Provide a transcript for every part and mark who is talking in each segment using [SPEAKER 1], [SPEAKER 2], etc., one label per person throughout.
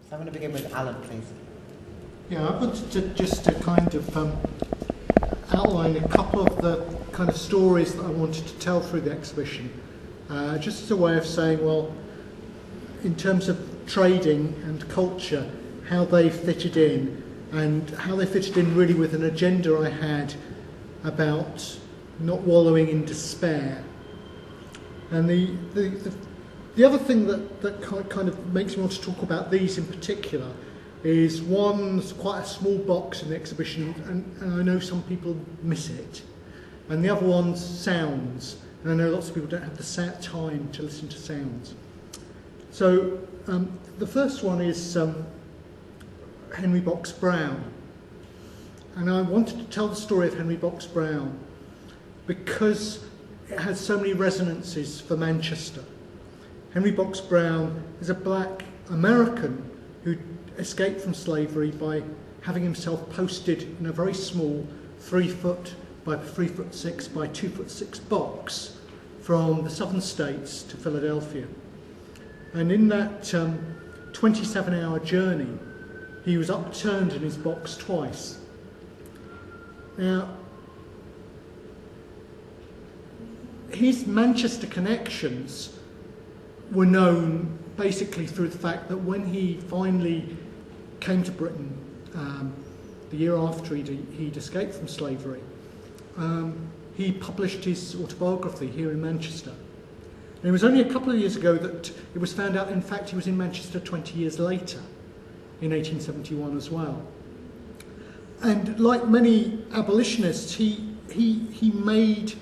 [SPEAKER 1] So I'm going to begin with Alan, please.
[SPEAKER 2] Yeah, I wanted to just to kind of outline a couple of the kind of stories that I wanted to tell through the exhibition, just as a way of saying, well, in terms of trading and culture, how they fitted in, and how they fitted in really with an agenda I had about not wallowing in despair. And the other thing that kind of makes me want to talk about these in particular is one's quite a small box in the exhibition, and I know some people miss it. And the other one's sounds, and I know lots of people don't have the time to listen to sounds. So the first one is Henry Box Brown. And I wanted to tell the story of Henry Box Brown because it has so many resonances for Manchester. Henry Box Brown is a black American who escaped from slavery by having himself posted in a very small 3 foot by 3 foot 6 by 2 foot 6 box from the southern states to Philadelphia. And in that 27-hour journey, he was upturned in his box twice. Now, his Manchester connections were known basically through the fact that when he finally came to Britain, the year after he'd escaped from slavery, he published his autobiography here in Manchester. And it was only a couple of years ago that it was found out, in fact, he was in Manchester 20 years later, in 1871 as well. And like many abolitionists, he made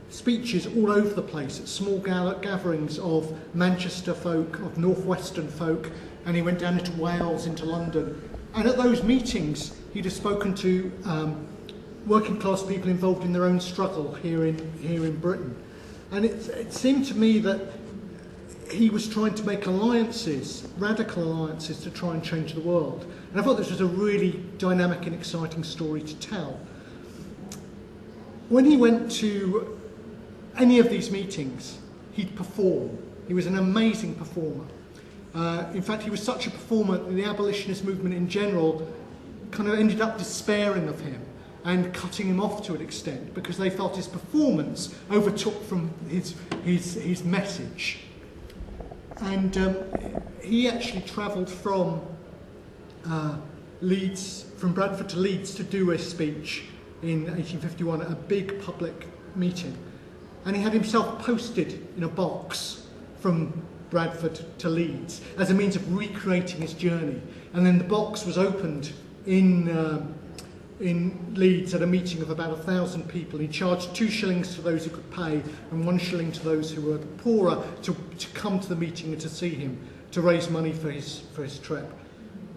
[SPEAKER 2] speeches all over the place at small gatherings of Manchester folk, of northwestern folk, and he went down into Wales, into London. And at those meetings, he'd have spoken to working class people involved in their own struggle here in Britain. And it seemed to me that he was trying to make alliances, radical alliances, to try and change the world. And I thought this was a really dynamic and exciting story to tell. When he went to any of these meetings, he'd perform. He was an amazing performer. In fact, he was such a performer that the abolitionist movement in general kind of ended up despairing of him and cutting him off to an extent because they felt his performance overtook from his message. And he actually travelled from Leeds, from Bradford to Leeds, to do a speech in 1851 at a big public meeting. And he had himself posted in a box from Bradford to Leeds as a means of recreating his journey. And then the box was opened in Leeds at a meeting of about 1,000 people. He charged 2 shillings to those who could pay and 1 shilling to those who were poorer to come to the meeting and to see him, to raise money for his trip.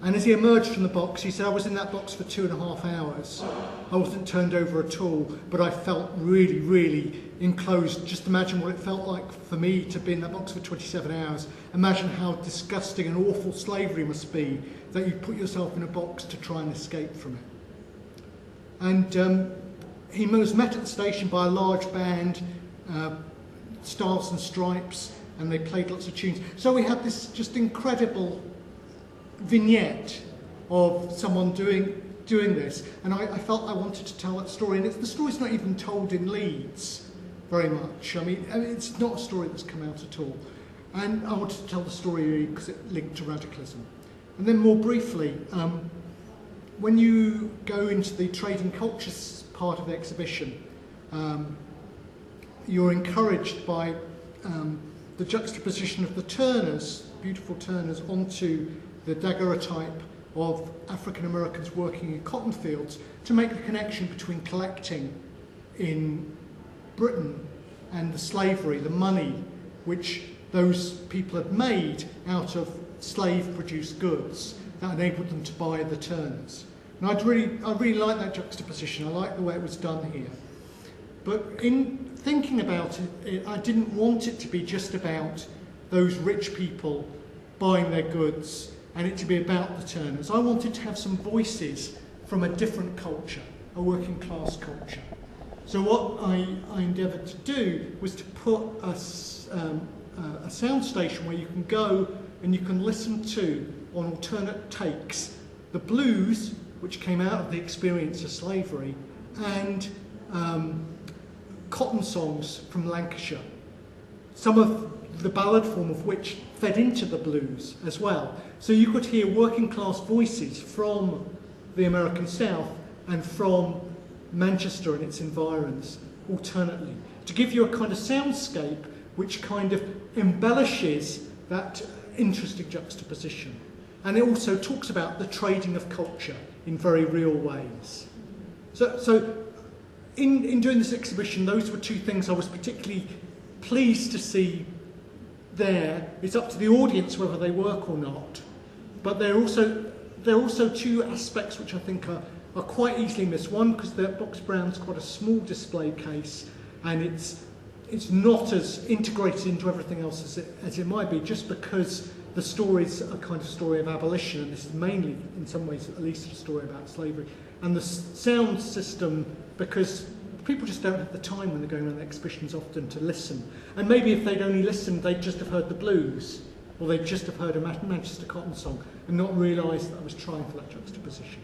[SPEAKER 2] And as he emerged from the box, he said, I was in that box for 2.5 hours. I wasn't turned over at all, but I felt really, really enclosed. Just imagine what it felt like for me to be in that box for 27 hours. Imagine how disgusting and awful slavery must be, that you put yourself in a box to try and escape from it. And he was met at the station by a large band, Stars and Stripes, and they played lots of tunes. So we had this just incredible vignette of someone doing this, and I felt I wanted to tell that story. And the story's not even told in Leeds very much. I mean, it's not a story that's come out at all. And I wanted to tell the story because it linked to radicalism. And then more briefly, when you go into the trade and cultures part of the exhibition, you're encouraged by the juxtaposition of the Turners, beautiful Turners, onto the daguerreotype of African Americans working in cotton fields to make the connection between collecting in Britain and the slavery, the money which those people had made out of slave-produced goods that enabled them to buy the Turners. And I really like that juxtaposition. I like the way it was done here. But in thinking about it, I didn't want it to be just about those rich people buying their goods and it to be about the Turners. I wanted to have some voices from a different culture, a working class culture. So what I endeavoured to do was to put a sound station where you can go and you can listen to, on alternate takes, the blues, which came out of the experience of slavery, and cotton songs from Lancashire. Some of the ballad form of which fed into the blues as well. So you could hear working class voices from the American South and from Manchester and its environs alternately, to give you a kind of soundscape which kind of embellishes that interesting juxtaposition. And it also talks about the trading of culture in very real ways. So in doing this exhibition, those were two things I was particularly pleased to see there. It's up to the audience whether they work or not. But there are also two aspects which I think are quite easily missed. One, because the Box Brown's quite a small display case, and it's not as integrated into everything else as it might be, just because the story's a kind of story of abolition, and this is mainly, in some ways at least, a story about slavery. And the sound system, because people just don't have the time when they're going around exhibitions often to listen. And maybe if they'd only listened, they'd just have heard the blues, or they'd just have heard a Manchester cotton song, and not realised that I was trying for that juxtaposition.